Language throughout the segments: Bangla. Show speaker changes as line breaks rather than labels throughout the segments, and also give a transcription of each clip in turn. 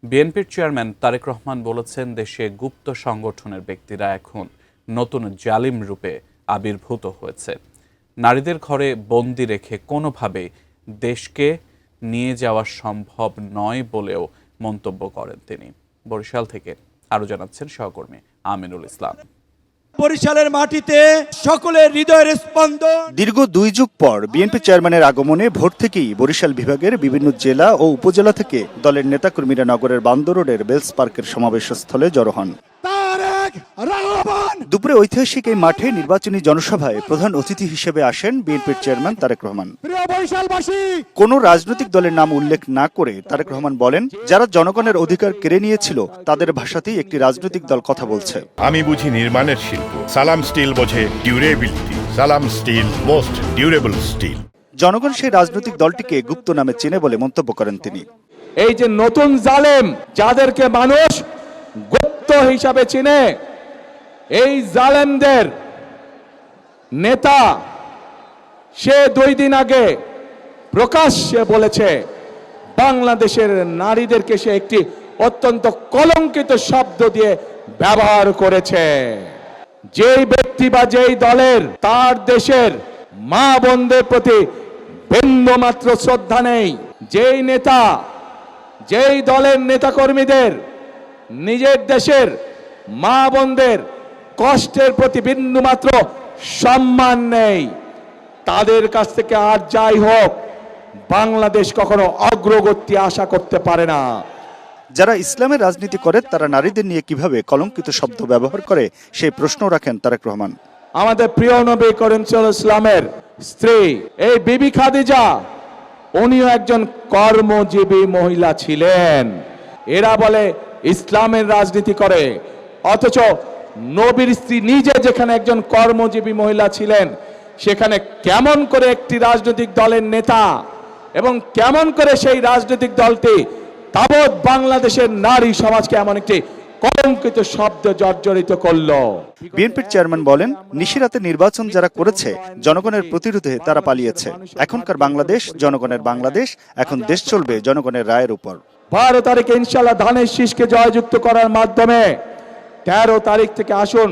বিএনপির চেয়ারম্যান তারেক রহমান বলেছেন, দেশে গুপ্ত সংগঠনের ব্যক্তিরা এখন নতুন জালিম রূপে আবির্ভূত হয়েছে। নারীদের ঘরে বন্দি রেখে কোনোভাবেই দেশকে নিয়ে যাওয়া সম্ভব নয় বলেও মন্তব্য করেন তিনি। বরিশাল থেকে আরও জানাচ্ছেন সহকর্মী আমিনুল ইসলাম।
বরিশালের মাটিতে সকলের হৃদয়ের স্পন্দন।
দীর্ঘ 2 যুগ পর বিএনপি চেয়ারম্যানের আগমনে ভোর থেকেই বরিশাল বিভাগের বিভিন্ন জেলা ও উপজেলা থেকে দলের নেতাকর্মীরা নগরের বান্দর রোডের বেলস পার্কের সমাবেশস্থলে জড়ো হন। দুপুরে ঐতিহাসিক এই মাঠে নির্বাচনী জনসভায় প্রধান অতিথি হিসেবে আসেন বিএনপির চেয়ারম্যান তারেক রহমান। কোনো রাজনৈতিক দলের নাম উল্লেখ না করে তারেক রহমান বলেন, যারা জনগণের অধিকার কেড়ে নিয়েছিল তাদের ভাষাতেই একটি রাজনৈতিক দল কথা বলছে।
আমি বুঝি নির্মাণের শিল্প, সালাম স্টিল বোঝে ডিউরেবিলিটি, সালাম স্টিল মোস্ট ডিউরেবল স্টিল।
জনগণ সেই রাজনৈতিক দলটিকে গুপ্ত নামে চেনে বলে মন্তব্য করেন তিনি।
এই যে নতুন জালেম, যাদেরকে মানুষ গুপ্ত হিসাবে চিনে, এই জালেমদের নেতা সে 2 দিন আগে প্রকাশ্যে বলেছে বাংলাদেশের নারীদেরকে সে একটি অত্যন্ত কলঙ্কিত শব্দ দিয়ে ব্যবহার করেছে। যেই ব্যক্তি বা যেই দলের তার দেশের মা বোনদের প্রতি বিন্দুমাত্র শ্রদ্ধা নেই, যেই নেতা যেই দলের নেতাকর্মীদের নিজের দেশের মা বোনদের কষ্টের প্রতি বিন্দুমাত্র সম্মান নেই, তাদের কাছ থেকে আর যাই হোক বাংলাদেশ কখনো অগ্রগতি আশা করতে পারে না।
যারা ইসলামের রাজনীতি করে তারা নারীদের নিয়ে কিভাবে কলঙ্কিত শব্দ ব্যবহার করে সেই প্রশ্ন রাখেন তারেক রহমান।
আমাদের প্রিয় নবী করিম সাল্লাল্লাহু আলাইহি ওয়াসাল্লামের স্ত্রী এই বিবি খাদিজা, উনিও একজন কর্মজীবী মহিলা ছিলেন। এরা বলে ইসলামের রাজনীতি করে, অথচ নবীর স্ত্রী নিজে যেখানে একজন কর্মজীবী মহিলা ছিলেন, সেখানে কেমন করে একটি রাজনৈতিক দলের নেতা এবং কেমন করে সেই রাজনৈতিক দলটি তাবৎ বাংলাদেশের নারী সমাজকে এমন একটি কলঙ্কিত শব্দ জর্জরিত করলো।
বিএনপির চেয়ারম্যান বলেন, নিশিরাতে নির্বাচন যারা করেছে জনগণের প্রতিরোধে তারা পালিয়েছে। এখনকার বাংলাদেশ জনগণের বাংলাদেশ, এখন দেশ চলবে জনগণের রায়ের উপর।
12 তারিখে ইনশাআল্লাহ ধানের শীষকে জয়যুক্ত করার মাধ্যমে 13 তারিখ থেকে আসুন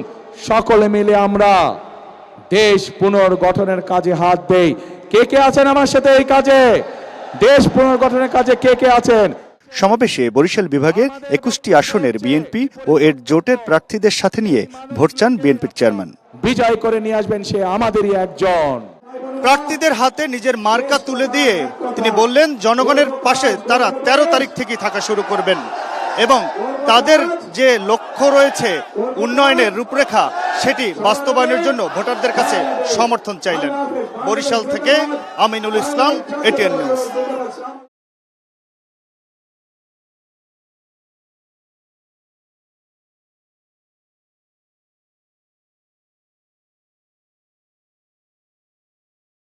সকলে মিলে আমরা দেশ পুনর্গঠনের কাজে হাত দেই। কে কে আছেন আমার সাথে এই কাজে? দেশ পুনর্গঠনের কাজে কে কে আছেন?
সমাবেশে বরিশাল বিভাগের 21টি আসনের বিএনপি ও এর জোটের প্রার্থীদের সাথে নিয়ে ভোট চান বিএনপির চেয়ারম্যান।
বিজয় করে নিয়ে আসবেন সে আমাদেরই একজন।
প্রার্থীদের হাতে নিজের মার্কা তুলে দিয়ে তিনি বললেন, জনগণের পাশে তারা 13 তারিখ থেকে থাকা শুরু করবেন এবং তাদের যে লক্ষ্য রয়েছে উন্নয়নের রূপরেখা, সেটি বাস্তবায়নের জন্য ভোটারদের কাছে সমর্থন চাইলেন। বরিশাল থেকে আমিনুল ইসলাম, এটিএন নিউজ।